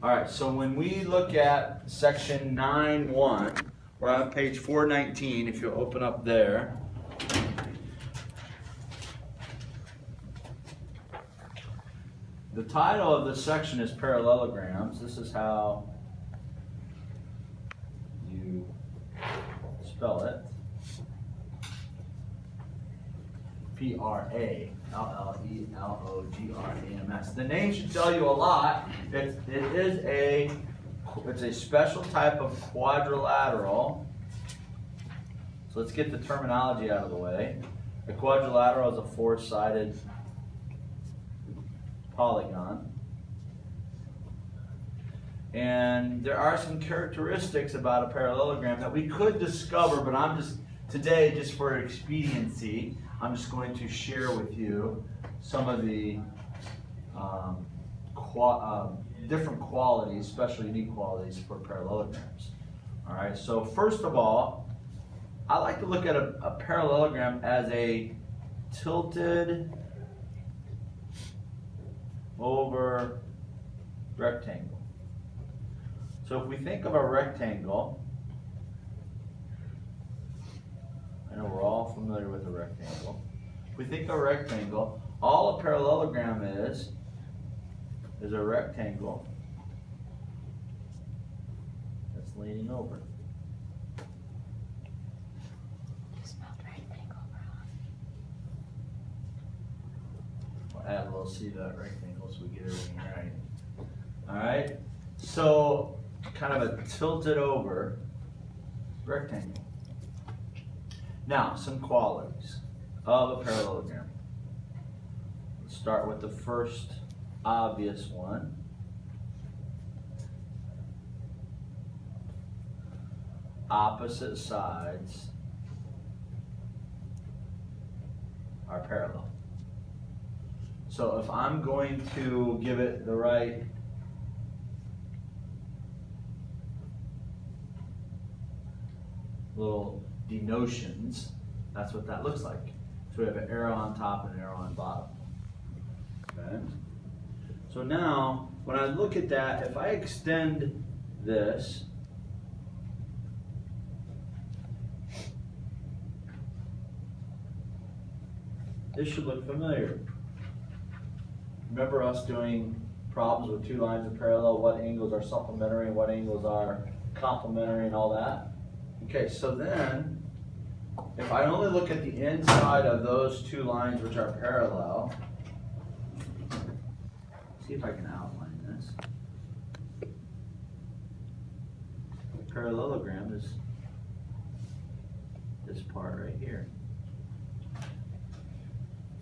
All right, so when we look at section 9.1, we're on page 419, if you open up there. The title of this section is Parallelograms. This is how you spell it. Parallelograms. The name should tell you a lot. It's a special type of quadrilateral. So let's get the terminology out of the way. A quadrilateral is a four-sided polygon. And there are some characteristics about a parallelogram that we could discover, but today, just for expediency, I'm just going to share with you some of the different qualities, special unique qualities for parallelograms. All right, so first of all, I like to look at a parallelogram as a tilted over rectangle. So if we think of a rectangle, I know we're all familiar with a rectangle. If we think of a rectangle, all a parallelogram is a rectangle that's leaning over. You spelled rectangle wrong. We'll add a little C to that rectangle so we get everything right. All right, so kind of a tilted over rectangle. Now, some qualities of a parallelogram. Let's start with the first obvious one. Opposite sides are parallel. So if I'm going to give it the right little denotions, that's what that looks like. So we have an arrow on top and an arrow on bottom. Okay. So now, when I look at that, if I extend this, this should look familiar. Remember us doing problems with two lines of parallel, what angles are supplementary and what angles are complementary and all that? Okay, so then, if I only look at the inside of those two lines which are parallel, see if I can outline this. The parallelogram is this part right here.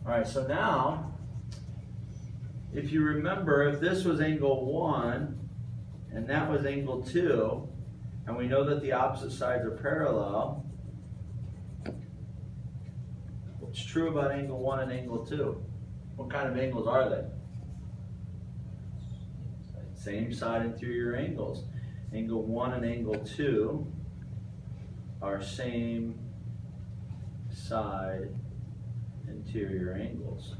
All right, so now, if you remember, if this was angle 1 and that was angle 2, and we know that the opposite sides are parallel, what's true about angle 1 and angle 2? What kind of angles are they? Same side interior angles. Angle 1 and angle 2 are same side interior angles.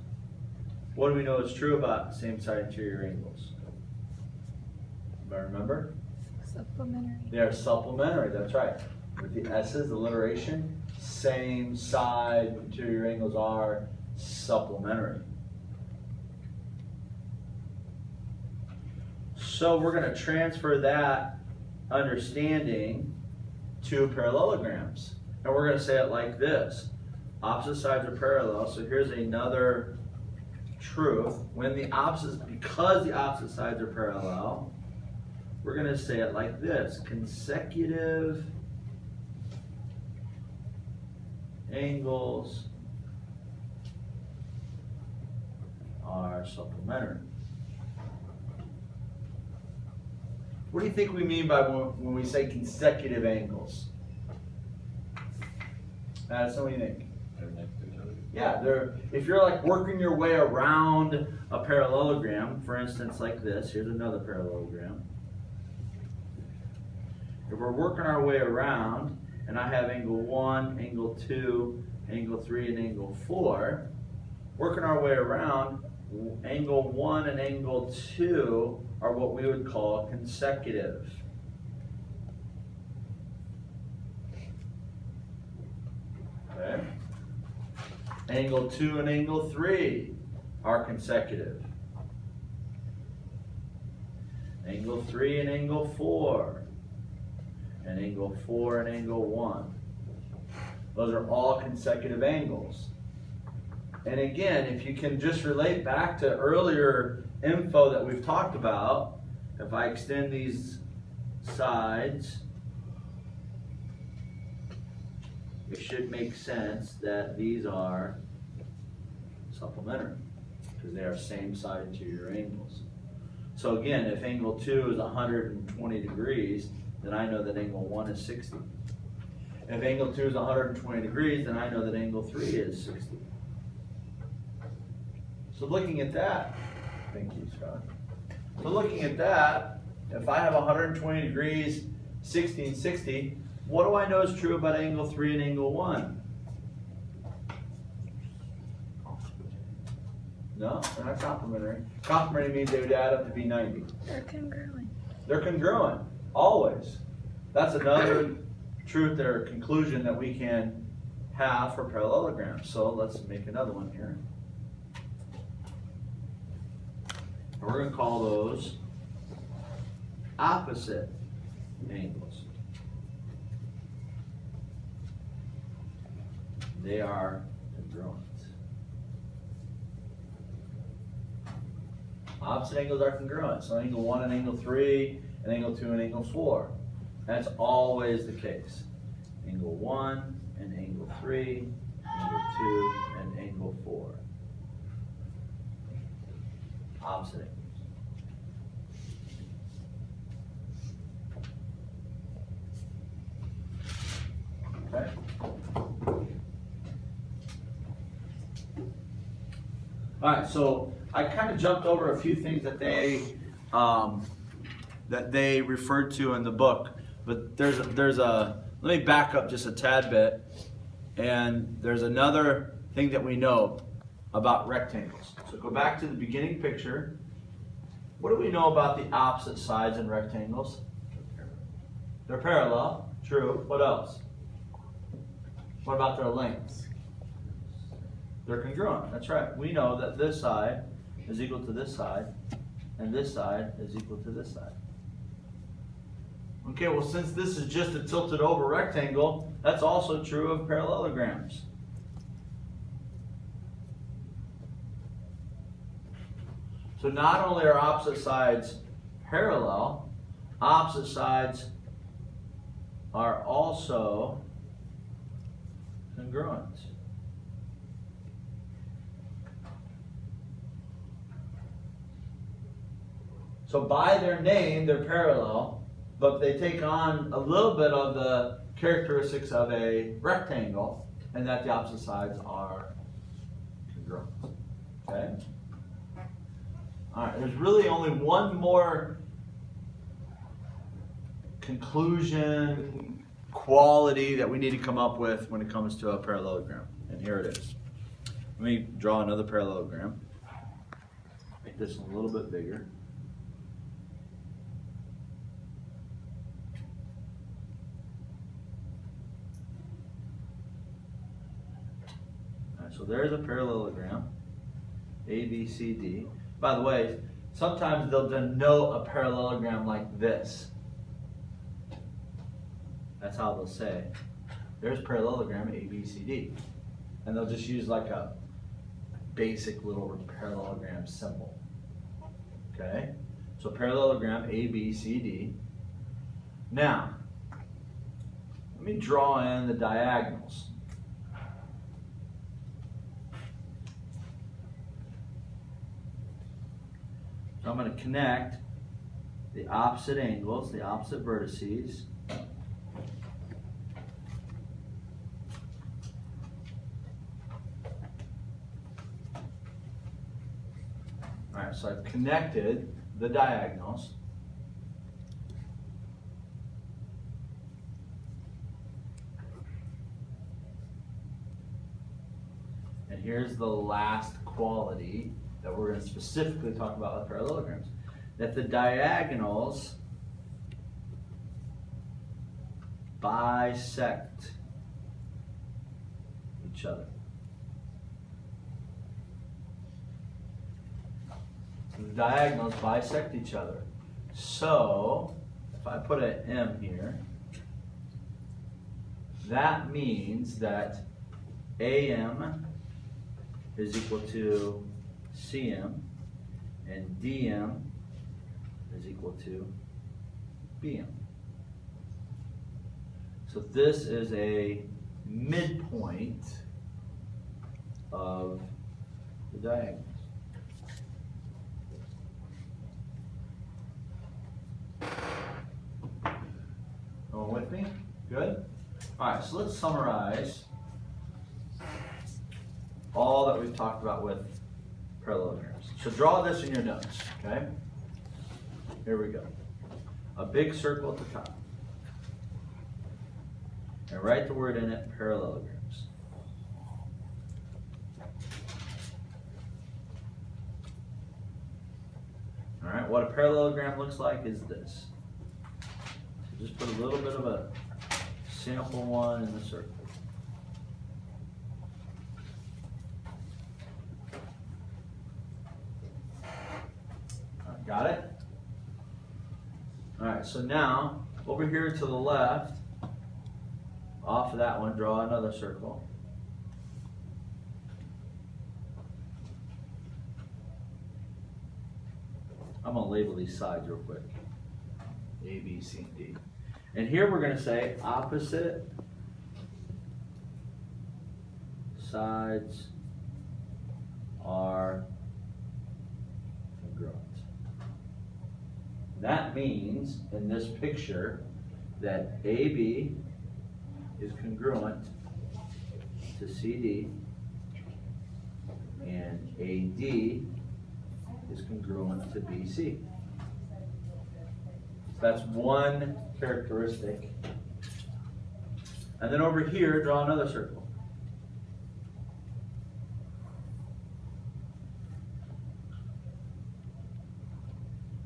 What do we know is true about same side interior angles? Anybody remember? Supplementary. They are supplementary, that's right. With the S's, alliteration, same side interior angles are supplementary. So we're going to transfer that understanding to parallelograms. And we're going to say it like this. Opposite sides are parallel, so here's another truth. Because the opposite sides are parallel, we're going to say it like this. Consecutive angles are supplementary. What do you think we mean by when we say consecutive angles? Madison, what do you think? They're next to each other. Yeah, if you're like working your way around a parallelogram, for instance, like this, here's another parallelogram. If we're working our way around, and I have angle 1, angle 2, angle 3, and angle 4, working our way around, angle 1 and angle 2 are what we would call consecutive. Okay? Angle 2 and angle 3 are consecutive. Angle 3 and angle 4. And angle 4 and angle 1. Those are all consecutive angles. And again, if you can just relate back to earlier info that we've talked about, if I extend these sides, it should make sense that these are supplementary because they are same side to your angles. So again, if angle 2 is 120 degrees, then I know that angle 1 is 60. If angle 2 is 120 degrees, then I know that angle 3 is 60. So looking at that, thank you, Scott. So looking at that, if I have 120 degrees, 60 and 60, what do I know is true about angle 3 and angle 1? No, they're not complementary. Complementary means they would add up to be 90. They're congruent. They're congruent, always. That's another truth or conclusion that we can have for parallelograms. So let's make another one here. And we're going to call those opposite angles. They are congruent. Opposite angles are congruent. So angle 1 and angle 3, and angle 2 and angle 4. That's always the case. Angle 1 and angle 3, angle 2 and angle 4. Opposite angles. Okay. All right, so I kind of jumped over a few things that they referred to in the book, but there's a let me back up just a tad bit, and there's another thing that we know about rectangles. So go back to the beginning picture. What do we know about the opposite sides in rectangles? They're parallel, true. What else? What about their lengths? They're congruent, that's right. We know that this side is equal to this side, and this side is equal to this side. Okay, well, since this is just a tilted over rectangle, that's also true of parallelograms. So not only are opposite sides parallel, opposite sides are also congruent. So by their name, they're parallel, but they take on a little bit of the characteristics of a rectangle, and that the opposite sides are congruent. Okay? All right, there's really only one more conclusion, quality that we need to come up with when it comes to a parallelogram, and here it is. Let me draw another parallelogram. Make this a little bit bigger. So there's a parallelogram, A, B, C, D. By the way, sometimes they'll denote a parallelogram like this. That's how they'll say, there's parallelogram A, B, C, D. And they'll just use like a basic little parallelogram symbol. Okay? So parallelogram A, B, C, D. Now, let me draw in the diagonals. So I'm going to connect the opposite angles, the opposite vertices. All right, so I've connected the diagonals. And here's the last quality that we're going to specifically talk about with parallelograms. that the diagonals bisect each other. So the diagonals bisect each other. So if I put an M here, that means that AM is equal to CM and DM is equal to BM. So this is a midpoint of the diagonals. Going with me? Good? All right, so let's summarize all that we've talked about with parallelograms. So draw this in your notes, okay? Here we go. A big circle at the top. And write the word in it, parallelograms. All right, what a parallelogram looks like is this. So just put a little bit of a sample one in the circle. All right, got it? All right, so now over here to the left, off of that one, draw another circle. I'm going to label these sides real quick. A, B, C, and D. And here we're going to say opposite sides are congruent. That means in this picture that AB is congruent to CD and AD is congruent to BC. That's one characteristic. And then over here, draw another circle.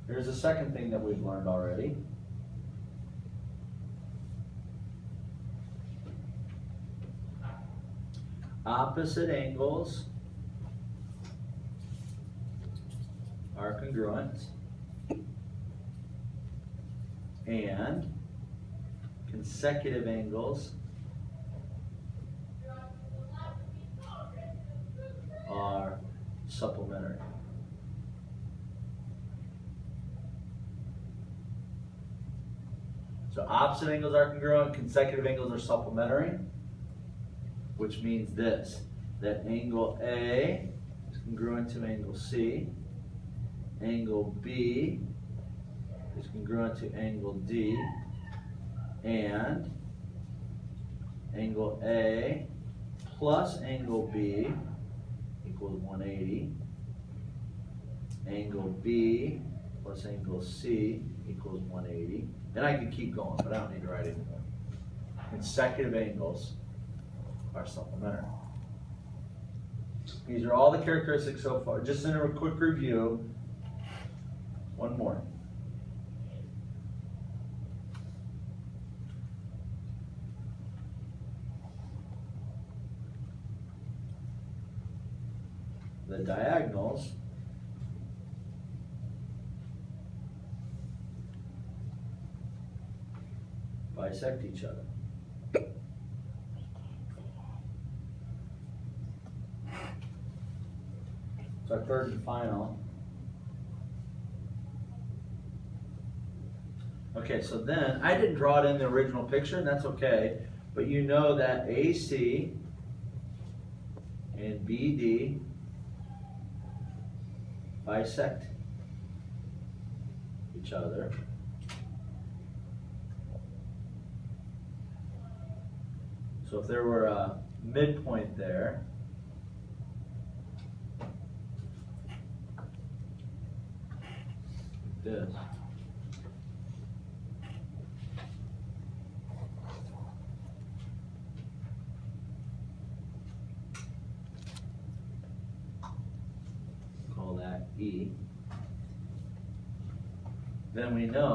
Here's the second thing that we've learned already. Opposite angles are congruent and consecutive angles are supplementary. So opposite angles are congruent, consecutive angles are supplementary, which means this, that angle A is congruent to angle C, angle B is congruent to angle D, and angle A plus angle B equals 180, angle B plus angle C equals 180, and I could keep going, but I don't need to write anything. Consecutive angles are supplementary. These are all the characteristics so far. Just in a quick review, one more. The diagonals bisect each other. So our third and final. Okay, so then I didn't draw it in the original picture, and that's okay, but you know that AC and BD bisect each other. So if there were a midpoint there, like this, call that E. then we know